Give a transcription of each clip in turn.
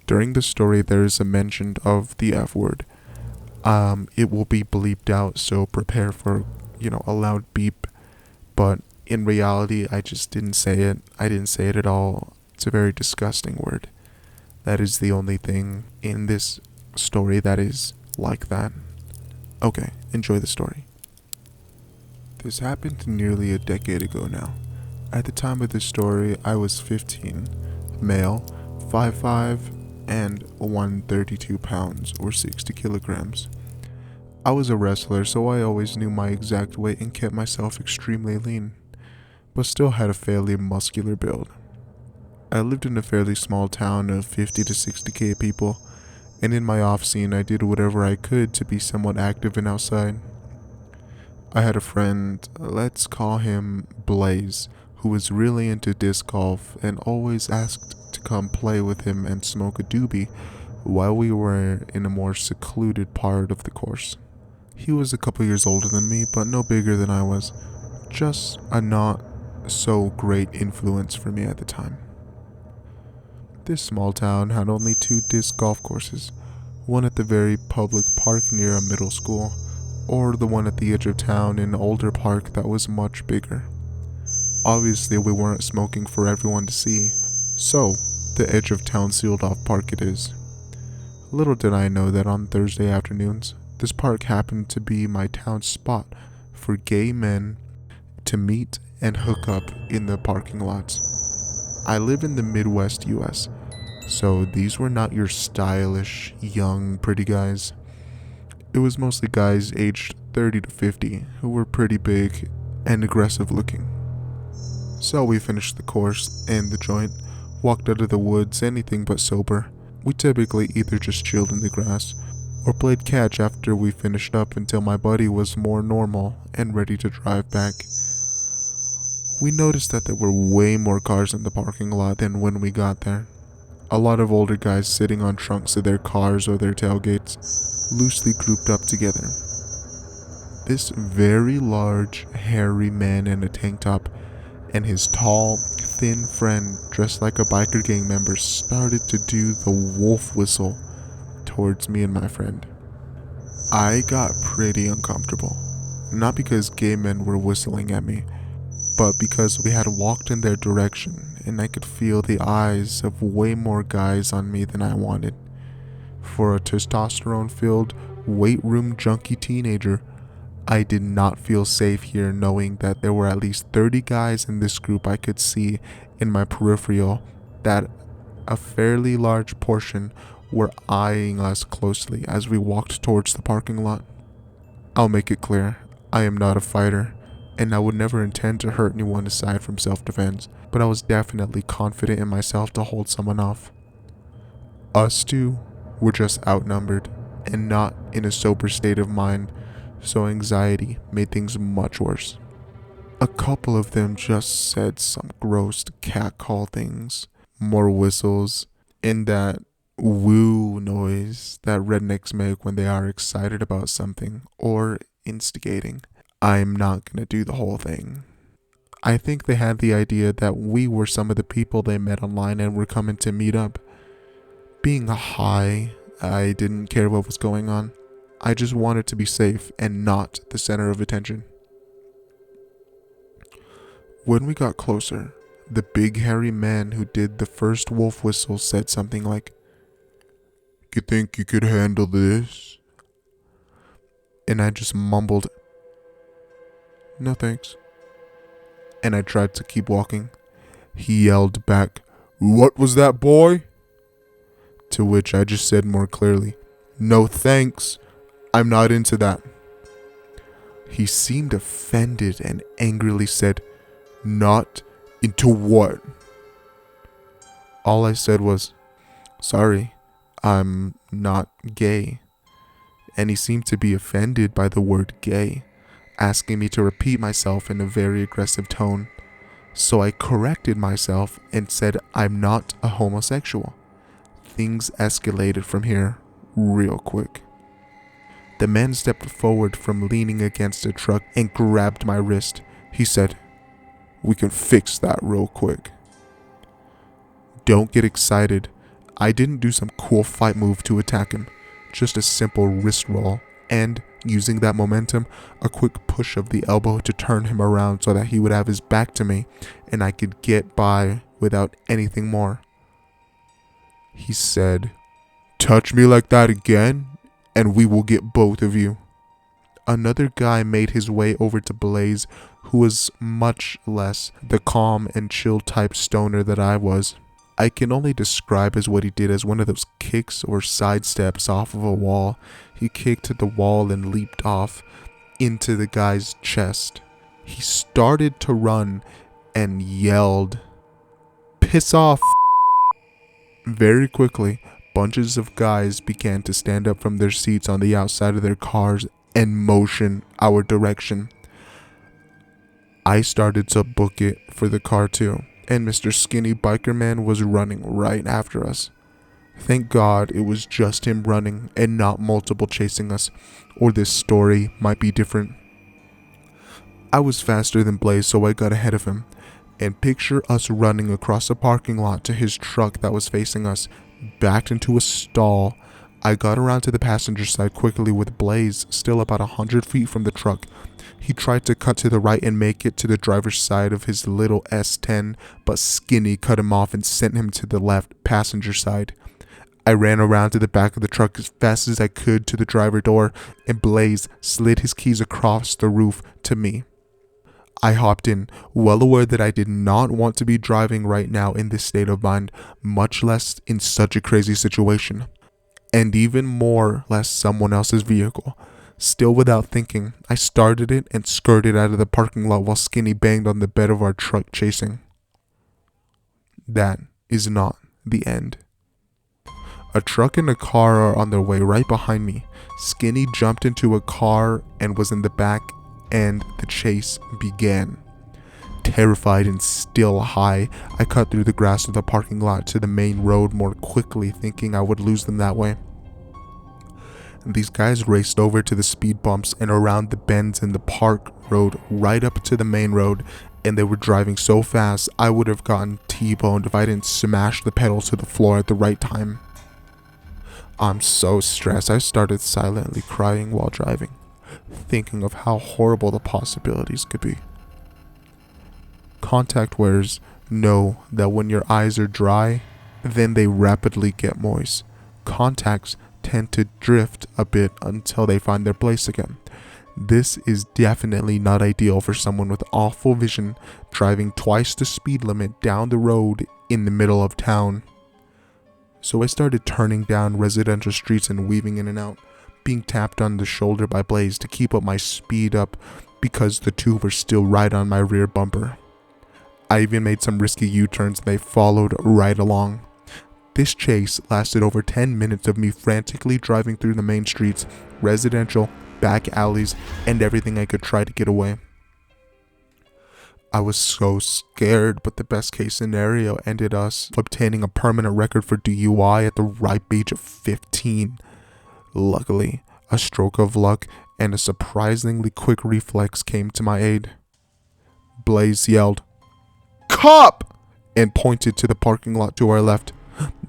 During the story, there is a mention of the F word. It will be bleeped out, so prepare for, a loud beep. But in reality, I just didn't say it. I didn't say it at all. It's a very disgusting word. That is the only thing in this story that is like that. Okay, enjoy the story. This happened nearly a decade ago now. At the time of this story, I was 15, male, 5'5", and 132 pounds, or 60 kilograms. I was a wrestler, so I always knew my exact weight and kept myself extremely lean, but still had a fairly muscular build. I lived in a fairly small town of 50 to 60k people, and in my off-scene I did whatever I could to be somewhat active and outside. I had a friend, let's call him Blaze, who was really into disc golf and always asked to come play with him and smoke a doobie while we were in a more secluded part of the course. He was a couple years older than me, but no bigger than I was, just a not so great influence for me at the time. This small town had only 2 disc golf courses, one at the very public park near a middle school, or the one at the edge of town in an older park that was much bigger. Obviously, we weren't smoking for everyone to see, so the edge of town sealed off park it is. Little did I know that on Thursday afternoons, this park happened to be my town spot for gay men to meet and hook up in the parking lots. I live in the Midwest US, so these were not your stylish, young, pretty guys. It was mostly guys aged 30 to 50 who were pretty big and aggressive looking. So we finished the course and the joint, walked out of the woods anything but sober. We typically either just chilled in the grass or played catch after we finished up until my buddy was more normal and ready to drive back. We noticed that there were way more cars in the parking lot than when we got there. A lot of older guys sitting on trunks of their cars or their tailgates, loosely grouped up together. This very large, hairy man in a tank top and his tall, thin friend dressed like a biker gang member started to do the wolf whistle towards me and my friend. I got pretty uncomfortable, not because gay men were whistling at me, but because we had walked in their direction and I could feel the eyes of way more guys on me than I wanted. For a testosterone-filled, weight room junkie teenager, I did not feel safe here knowing that there were at least 30 guys in this group I could see in my peripheral, that a fairly large portion were eyeing us closely as we walked towards the parking lot. I'll make it clear, I am not a fighter, and I would never intend to hurt anyone aside from self-defense, but I was definitely confident in myself to hold someone off. Us two were just outnumbered and not in a sober state of mind, so anxiety made things much worse. A couple of them just said some gross catcall things, more whistles, and that woo noise that rednecks make when they are excited about something or instigating. I'm not gonna do the whole thing. I think they had the idea that we were some of the people they met online and were coming to meet up. Being high, I didn't care what was going on. I just wanted to be safe and not the center of attention. When we got closer, the big hairy man who did the first wolf whistle said something like, "You think you could handle this?" And I just mumbled, "No thanks." And I tried to keep walking. He yelled back, "What was that, boy?" To which I just said more clearly, "No thanks. I'm not into that." He seemed offended and angrily said, "Not into what?" All I said was, "Sorry, I'm not gay." And he seemed to be offended by the word gay, asking me to repeat myself in a very aggressive tone. So I corrected myself and said I'm not a homosexual. Things escalated from here real quick. The man stepped forward from leaning against a truck and grabbed my wrist. He said, "We can fix that real quick." Don't get excited. I didn't do some cool fight move to attack him, just a simple wrist roll, and using that momentum, a quick push of the elbow to turn him around so that he would have his back to me and I could get by without anything more. He said, "Touch me like that again, and we will get both of you." Another guy made his way over to Blaze, who was much less the calm and chill type stoner that I was. I can only describe as what he did as one of those kicks or sidesteps off of a wall. He kicked at the wall and leaped off into the guy's chest. He started to run and yelled, "Piss off!" Very quickly, bunches of guys began to stand up from their seats on the outside of their cars and motion our direction. I started to book it for the car too, and Mr. Skinny Biker Man was running right after us. Thank God it was just him running and not multiple chasing us, or this story might be different. I was faster than Blaze, so I got ahead of him, and picture us running across a parking lot to his truck that was facing us, backed into a stall. I got around to the passenger side quickly with Blaze still about 100 feet from the truck. He tried to cut to the right and make it to the driver's side of his little S10, but Skinny cut him off and sent him to the left passenger side. I ran around to the back of the truck as fast as I could to the driver door, and Blaze slid his keys across the roof to me. I hopped in, well aware that I did not want to be driving right now in this state of mind, much less in such a crazy situation, and even more less someone else's vehicle. Still without thinking, I started it and skirted out of the parking lot while Skinny banged on the bed of our truck chasing. That is not the end. A truck and a car are on their way right behind me. Skinny jumped into a car and was in the back, and the chase began. Terrified and still high, I cut through the grass of the parking lot to the main road more quickly, thinking I would lose them that way. These guys raced over to the speed bumps and around the bends in the park road right up to the main road, and they were driving so fast I would have gotten T-boned if I didn't smash the pedal to the floor at the right time. I'm so stressed I started silently crying while driving, thinking of how horrible the possibilities could be. Contact wearers know that when your eyes are dry, then they rapidly get moist. Contacts tend to drift a bit until they find their place again. This is definitely not ideal for someone with awful vision driving twice the speed limit down the road in the middle of town. So I started turning down residential streets and weaving in and out, being tapped on the shoulder by Blaze to keep up my speed up because the two were still right on my rear bumper. I even made some risky U-turns and they followed right along. This chase lasted over 10 minutes of me frantically driving through the main streets, residential, back alleys, and everything I could try to get away. I was so scared, but the best case scenario ended us obtaining a permanent record for DUI at the ripe age of 15. Luckily, a stroke of luck and a surprisingly quick reflex came to my aid. Blaze yelled, "Cop!" and pointed to the parking lot to our left.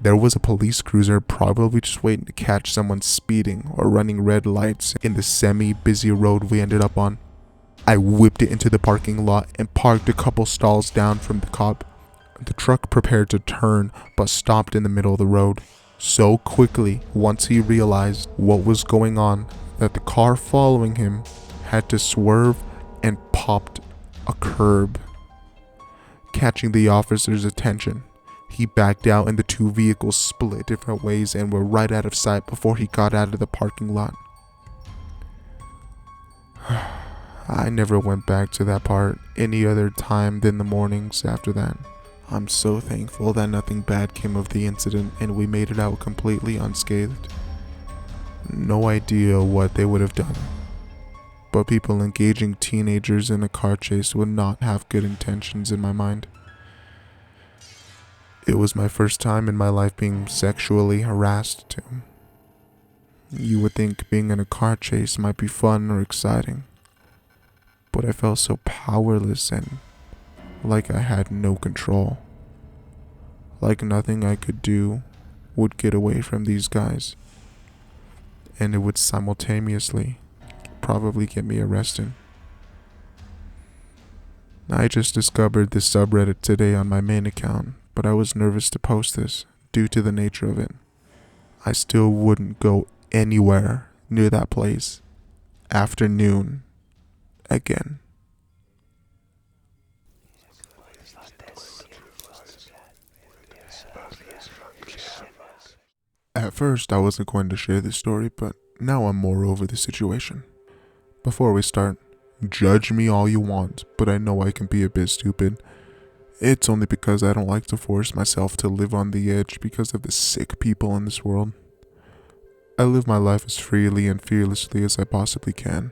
There was a police cruiser probably just waiting to catch someone speeding or running red lights in the semi-busy road we ended up on. I whipped it into the parking lot and parked a couple stalls down from the cop. The truck prepared to turn but stopped in the middle of the road so quickly once he realized what was going on that the car following him had to swerve and popped a curb, catching the officer's attention. He backed out and the two vehicles split different ways and were right out of sight before he got out of the parking lot. I never went back to that part any other time than the mornings after that. I'm so thankful that nothing bad came of the incident and we made it out completely unscathed. No idea what they would have done, but people engaging teenagers in a car chase would not have good intentions in my mind. It was my first time in my life being sexually harassed too. You would think being in a car chase might be fun or exciting, but I felt so powerless and like I had no control. Like nothing I could do would get away from these guys, and it would simultaneously probably get me arrested. I just discovered this subreddit today on my main account, but I was nervous to post this due to the nature of it. I still wouldn't go anywhere near that place after noon again. At first, I wasn't going to share this story, but now I'm more over the situation. Before we start, judge me all you want, but I know I can be a bit stupid. It's only because I don't like to force myself to live on the edge because of the sick people in this world. I live my life as freely and fearlessly as I possibly can.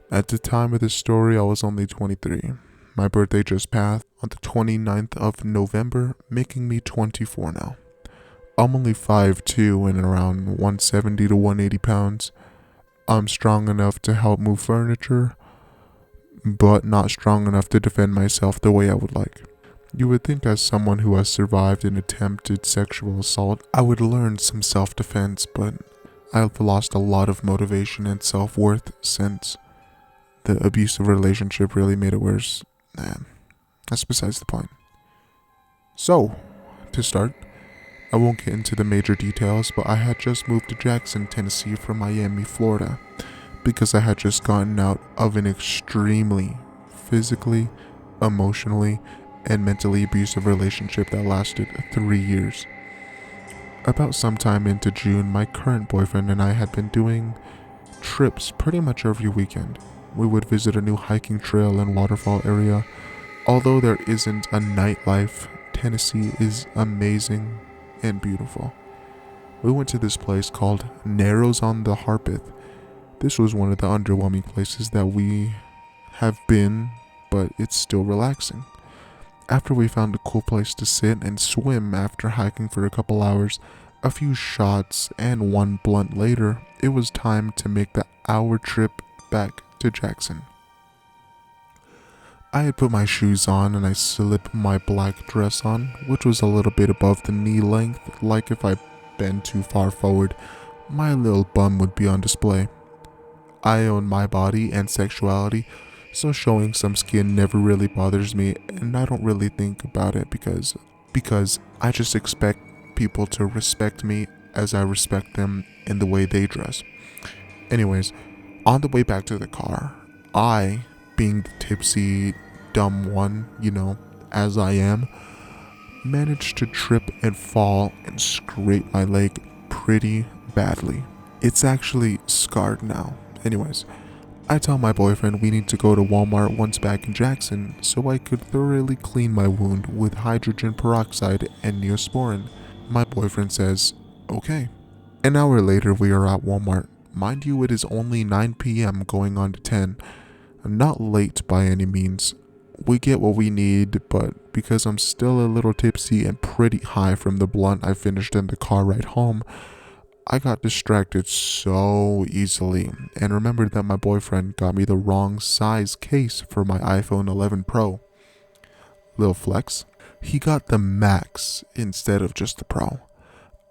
At the time of this story, I was only 23. My birthday just passed on the 29th of November, making me 24 now. I'm only 5'2" and around 170 to 180 pounds. I'm strong enough to help move furniture, but not strong enough to defend myself the way I would like. You would think as someone who has survived an attempted sexual assault, I would learn some self-defense, but I've lost a lot of motivation and self-worth since. The abusive relationship really made it worse. That's besides the point. So, to start, I won't get into the major details, but I had just moved to Jackson, Tennessee from Miami, Florida, because I had just gotten out of an extremely physically, emotionally, and mentally abusive relationship that lasted 3 years. About sometime into June, my current boyfriend and I had been doing trips pretty much every weekend. We would visit a new hiking trail and waterfall area. Although there isn't a nightlife, Tennessee is amazing and beautiful. We went to this place called Narrows on the Harpeth. This was one of the underwhelming places that we have been, but it's still relaxing. After we found a cool place to sit and swim after hiking for a couple hours, a few shots and one blunt later, it was time to make the hour trip back to Jackson. I had put my shoes on and I slipped my black dress on, which was a little bit above the knee length, like if I bent too far forward, my little bum would be on display. I own my body and sexuality, so showing some skin never really bothers me, and I don't really think about it because I just expect people to respect me as I respect them in the way they dress. Anyways, on the way back to the car, I, being the tipsy, dumb one, as I am, managed to trip and fall and scrape my leg pretty badly. It's actually scarred now. Anyways, I tell my boyfriend we need to go to Walmart once back in Jackson so I could thoroughly clean my wound with hydrogen peroxide and Neosporin. My boyfriend says, okay. An hour later we are at Walmart. Mind you, it is only 9 p.m. going on to 10. I'm not late by any means. We get what we need, but because I'm still a little tipsy and pretty high from the blunt I finished in the car ride home, I got distracted so easily and remembered that my boyfriend got me the wrong size case for my iPhone 11 Pro. Little flex. He got the Max instead of just the Pro.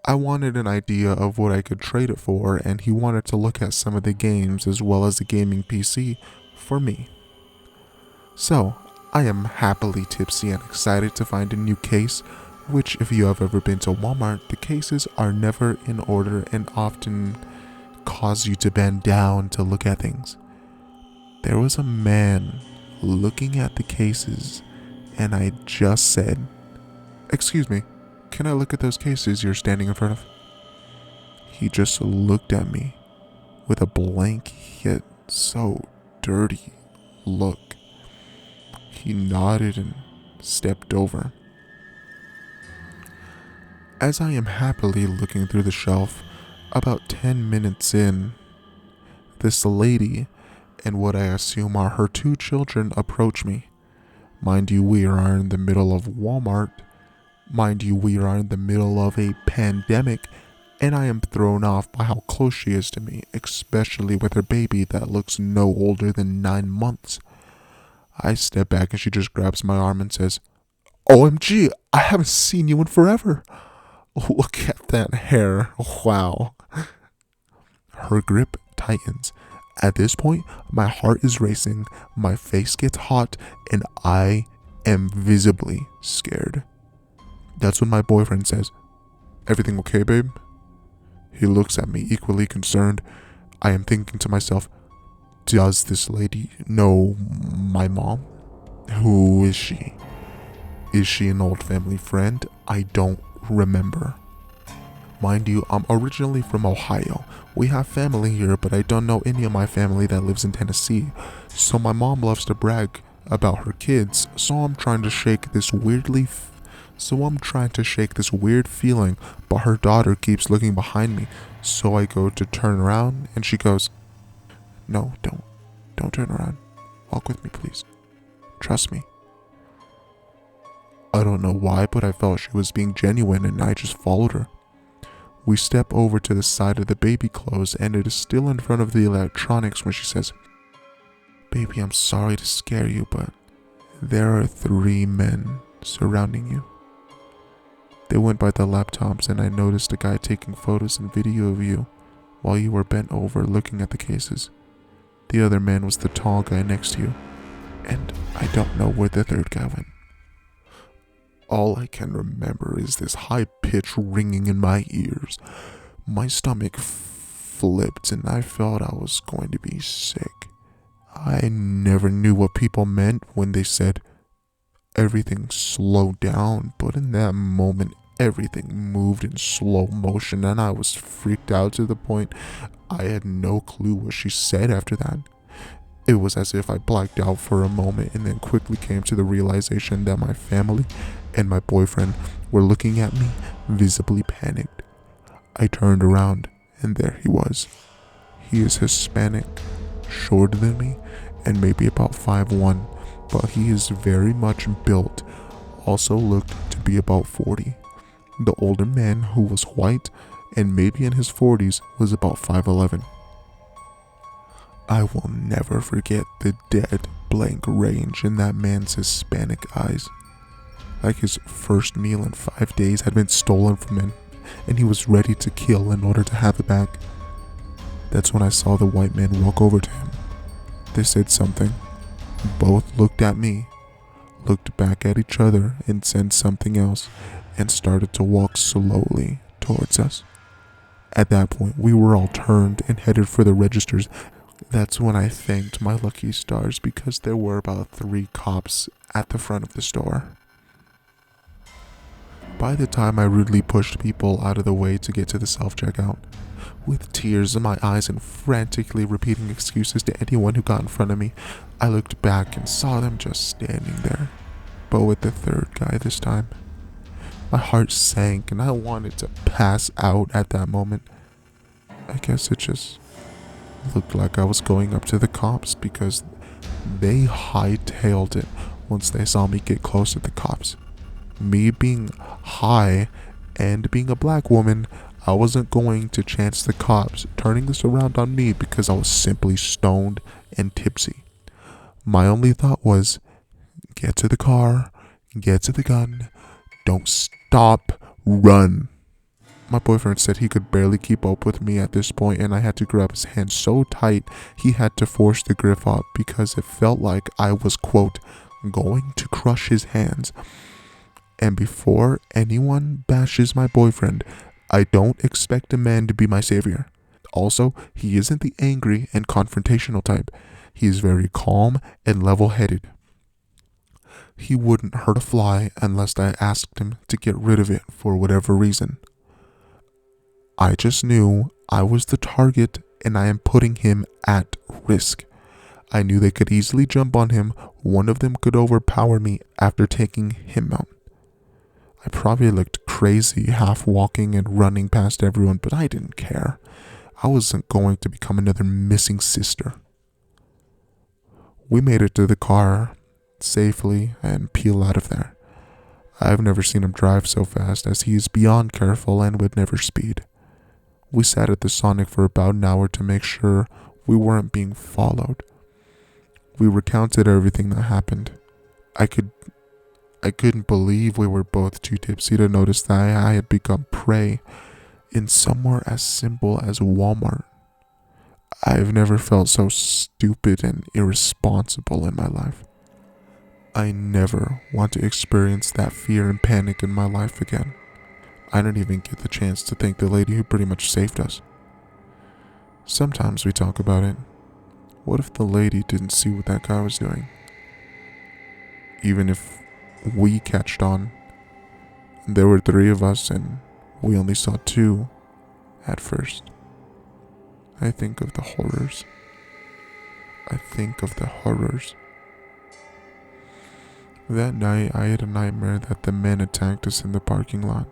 I wanted an idea of what I could trade it for, and he wanted to look at some of the games as well as the gaming PC for me. So, I am happily tipsy and excited to find a new case, which if you have ever been to Walmart, the cases are never in order and often cause you to bend down to look at things. There was a man looking at the cases, and I just said, "Excuse me, can I look at those cases you're standing in front of?" He just looked at me with a blank yet so dirty look. He nodded and stepped over. As I am happily looking through the shelf, about 10 minutes in, this lady and what I assume are her 2 children approach me. Mind you, we are in the middle of Walmart. Mind you, we are in the middle of a pandemic, and I am thrown off by how close she is to me, especially with her baby that looks no older than 9 months. I step back and she just grabs my arm and says, "OMG, I haven't seen you in forever. Look at that hair. Wow. Her grip tightens. At this point, my heart is racing, my face gets hot, and I am visibly scared. That's when my boyfriend says, "Everything okay, babe?" He looks at me equally concerned. I am thinking to myself, does this lady know my mom? Who is she? Is she an old family friend? I don't remember. Mind you, I'm originally from Ohio. We have family here, but I don't know any of my family that lives in Tennessee. So my mom loves to brag about her kids, so I'm trying to shake this weird feeling, but her daughter keeps looking behind me. So I go to turn around and she goes, "No, don't turn around. Walk with me, please. Trust me." I don't know why, but I felt she was being genuine and I just followed her. We step over to the side of the baby clothes and it is still in front of the electronics when she says, "Baby, I'm sorry to scare you, but there are 3 men surrounding you. They went by the laptops and I noticed a guy taking photos and video of you while you were bent over looking at the cases. The other man was the tall guy next to you, and I don't know where the 3rd guy went." All I can remember is this high-pitched ringing in my ears. My stomach flipped and I felt I was going to be sick. I never knew what people meant when they said everything slowed down, but in that moment everything moved in slow motion and I was freaked out to the point I had no clue what she said after that. It was as if I blacked out for a moment and then quickly came to the realization that my family and my boyfriend were looking at me, visibly panicked. I turned around and there he was. He is Hispanic, shorter than me, and maybe about 5'1", but he is very much built, also looked to be about 40. The older man, who was white and maybe in his 40s, was about 5'11". I will never forget the dead blank range in that man's Hispanic eyes. Like his first meal in 5 days had been stolen from him, and he was ready to kill in order to have it back. That's when I saw the white man walk over to him. They said something. Both looked at me, looked back at each other, and said something else, and started to walk slowly towards us. At that point, we were all turned and headed for the registers. That's when I thanked my lucky stars because there were about 3 cops at the front of the store. By the time I rudely pushed people out of the way to get to the self-checkout, with tears in my eyes and frantically repeating excuses to anyone who got in front of me, I looked back and saw them just standing there, but with the 3rd guy this time. My heart sank and I wanted to pass out at that moment. I guess it just looked like I was going up to the cops because they hightailed it once they saw me get close to the cops. Me being high and being a black woman, I wasn't going to chance the cops turning this around on me because I was simply stoned and tipsy. My only thought was, get to the car, get to the gun, don't stop, run. My boyfriend said he could barely keep up with me at this point and I had to grab his hand so tight he had to force the grip up because it felt like I was, quote, going to crush his hands. And before anyone bashes my boyfriend, I don't expect a man to be my savior. Also, he isn't the angry and confrontational type. He is very calm and level-headed. He wouldn't hurt a fly unless I asked him to get rid of it for whatever reason. I just knew I was the target and I am putting him at risk. I knew they could easily jump on him. One of them could overpower me after taking him out. I probably looked crazy, half walking and running past everyone, but I didn't care. I wasn't going to become another missing sister. We made it to the car safely and peel out of there. I've never seen him drive so fast as he is beyond careful and would never speed. We sat at the Sonic for about an hour to make sure we weren't being followed. We recounted everything that happened. I could I couldn't believe we were both too tipsy to notice that I had become prey in somewhere as simple as Walmart. I've never felt so stupid and irresponsible in my life. I never want to experience that fear and panic in my life again. I didn't even get the chance to thank the lady who pretty much saved us. Sometimes we talk about it. What if the lady didn't see what that guy was doing? Even if we catched on, there were 3 of us and we only saw 2 at first. I think of the horrors. That night, I had a nightmare that the men attacked us in the parking lot.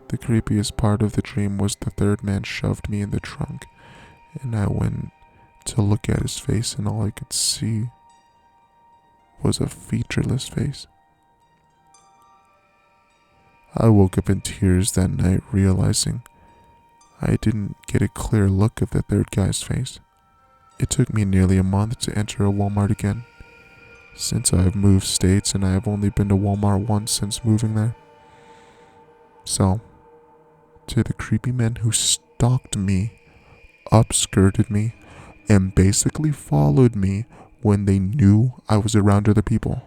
The creepiest part of the dream was the 3rd man shoved me in the trunk, and I went to look at his face, and all I could see was a featureless face. I woke up in tears that night, realizing I didn't get a clear look of the 3rd guy's face. It took me nearly a month to enter a Walmart again, since I have moved states and I have only been to Walmart once since moving there. So, to the creepy men who stalked me, upskirted me, and basically followed me when they knew I was around other people,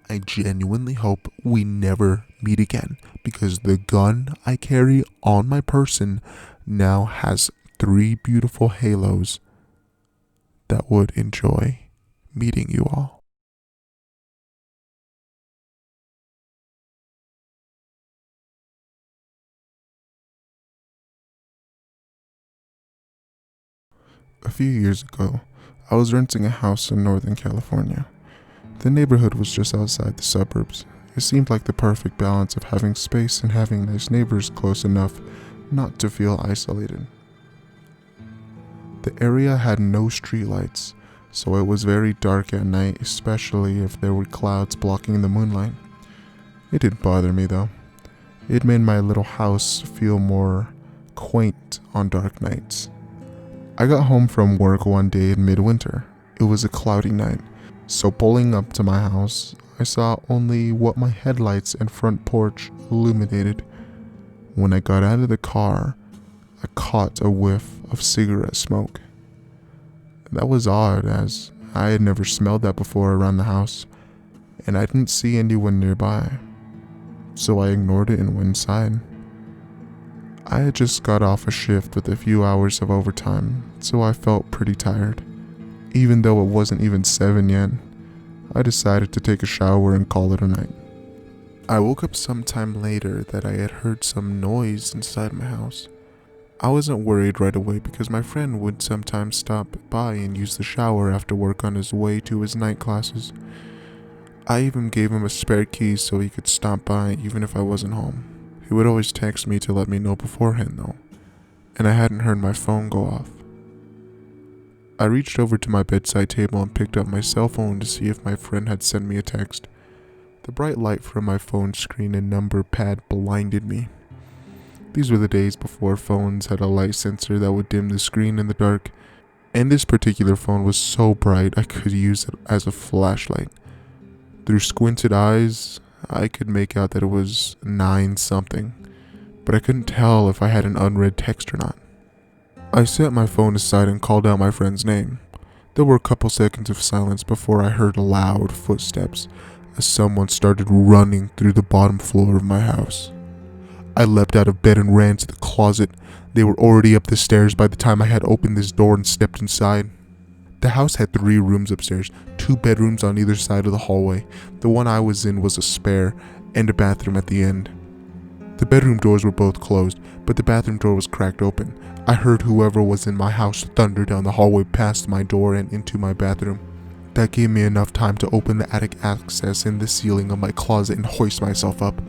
I genuinely hope we never meet again, because the gun I carry on my person now has 3 beautiful halos that would enjoy meeting you all. A few years ago, I was renting a house in Northern California. The neighborhood was just outside the suburbs. It seemed like the perfect balance of having space and having nice neighbors close enough not to feel isolated. The area had no streetlights, so it was very dark at night, especially if there were clouds blocking the moonlight. It didn't bother me though. It made my little house feel more quaint on dark nights. I got home from work one day in midwinter. It was a cloudy night, so pulling up to my house, I saw only what my headlights and front porch illuminated. When I got out of the car, I caught a whiff of cigarette smoke. That was odd, as I had never smelled that before around the house, and I didn't see anyone nearby, so I ignored it and went inside. I had just got off a shift with a few hours of overtime, so I felt pretty tired. Even though it wasn't even 7 yet, I decided to take a shower and call it a night. I woke up sometime later that I had heard some noise inside my house. I wasn't worried right away because my friend would sometimes stop by and use the shower after work on his way to his night classes. I even gave him a spare key so he could stop by even if I wasn't home. He would always text me to let me know beforehand though, and I hadn't heard my phone go off. I reached over to my bedside table and picked up my cell phone to see if my friend had sent me a text. The bright light from my phone screen and number pad blinded me. These were the days before phones had a light sensor that would dim the screen in the dark, and this particular phone was so bright I could use it as a flashlight. Through squinted eyes, I could make out that it was 9 something, but I couldn't tell if I had an unread text or not. I set my phone aside and called out my friend's name. There were a couple seconds of silence before I heard loud footsteps as someone started running through the bottom floor of my house. I leapt out of bed and ran to the closet. They were already up the stairs by the time I had opened this door and stepped inside. The house had 3 rooms upstairs, 2 bedrooms on either side of the hallway. The one I was in was a spare, and a bathroom at the end. The bedroom doors were both closed, but the bathroom door was cracked open. I heard whoever was in my house thunder down the hallway past my door and into my bathroom. That gave me enough time to open the attic access in the ceiling of my closet and hoist myself up.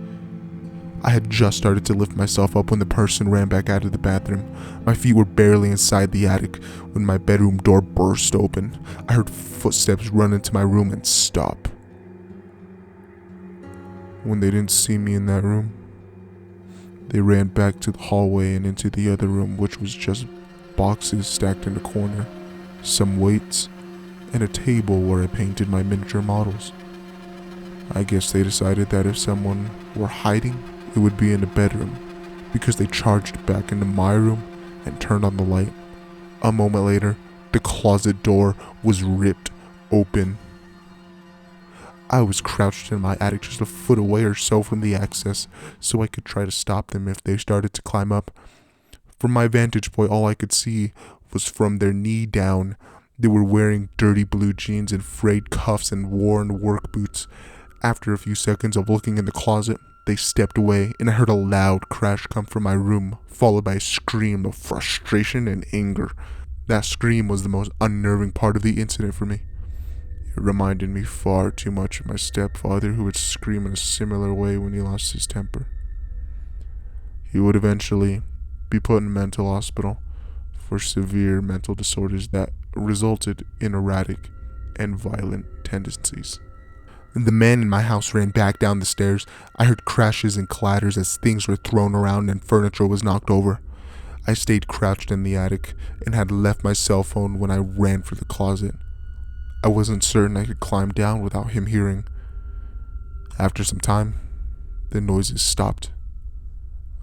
I had just started to lift myself up when the person ran back out of the bathroom. My feet were barely inside the attic when my bedroom door burst open. I heard footsteps run into my room and stop. When they didn't see me in that room, they ran back to the hallway and into the other room, which was just boxes stacked in a corner, some weights, and a table where I painted my miniature models. I guess they decided that if someone were hiding, it would be in the bedroom, because they charged back into my room and turned on the light. A moment later, the closet door was ripped open. I was crouched in my attic just a foot away or so from the access, so I could try to stop them if they started to climb up. From my vantage point, all I could see was from their knee down. They were wearing dirty blue jeans and frayed cuffs and worn work boots. After a few seconds of looking in the closet, they stepped away, and I heard a loud crash come from my room, followed by a scream of frustration and anger. That scream was the most unnerving part of the incident for me. It reminded me far too much of my stepfather, who would scream in a similar way when he lost his temper. He would eventually be put in a mental hospital for severe mental disorders that resulted in erratic and violent tendencies. The man in my house ran back down the stairs. I heard crashes and clatters as things were thrown around and furniture was knocked over. I stayed crouched in the attic and had left my cell phone when I ran for the closet. I wasn't certain I could climb down without him hearing. After some time, the noises stopped.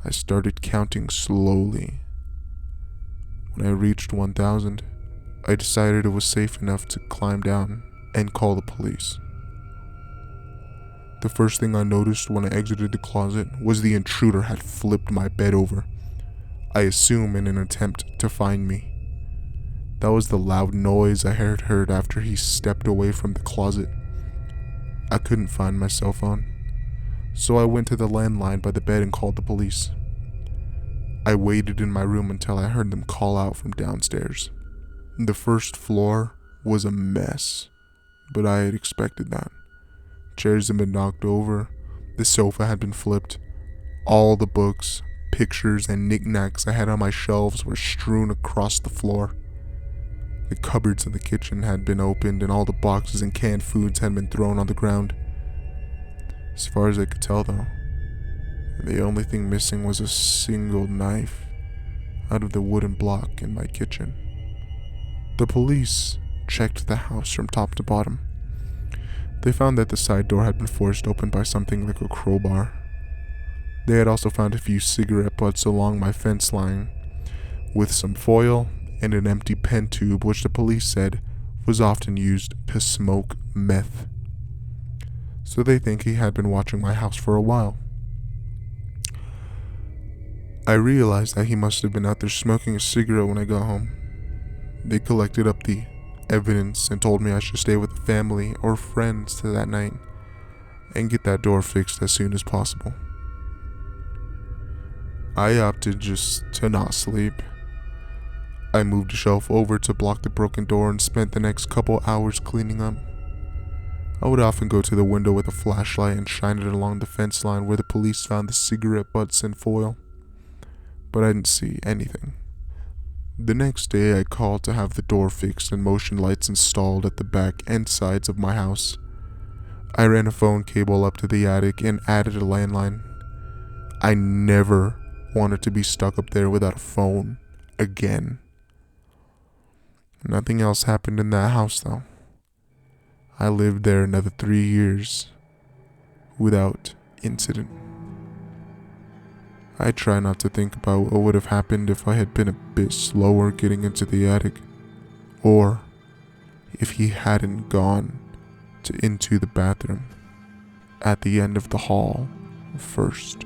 I started counting slowly. When I reached 1,000, I decided it was safe enough to climb down and call the police. The first thing I noticed when I exited the closet was the intruder had flipped my bed over, I assume in an attempt to find me. That was the loud noise I had heard after he stepped away from the closet. I couldn't find my cell phone, so I went to the landline by the bed and called the police. I waited in my room until I heard them call out from downstairs. The first floor was a mess, but I had expected that. Chairs had been knocked over, the sofa had been flipped, all the books, pictures, and knickknacks I had on my shelves were strewn across the floor. The cupboards in the kitchen had been opened and all the boxes and canned foods had been thrown on the ground. As far as I could tell though, the only thing missing was a single knife out of the wooden block in my kitchen. The police checked the house from top to bottom. They found that the side door had been forced open by something like a crowbar. They had also found a few cigarette butts along my fence line, with some foil and an empty pen tube which the police said was often used to smoke meth. So they think he had been watching my house for a while. I realized that he must have been out there smoking a cigarette when I got home. They collected up the evidence and told me I should stay with the family or friends to that night and get that door fixed as soon as possible. I opted just to not sleep. I moved a shelf over to block the broken door and spent the next couple hours cleaning up. I would often go to the window with a flashlight and shine it along the fence line where the police found the cigarette butts and foil, but I didn't see anything. The next day I called to have the door fixed and motion lights installed at the back and sides of my house. I ran a phone cable up to the attic and added a landline. I never wanted to be stuck up there without a phone again. Nothing else happened in that house though. I lived there another 3 years without incident. I try not to think about what would have happened if I had been a bit slower getting into the attic, or if he hadn't gone into the bathroom at the end of the hall first.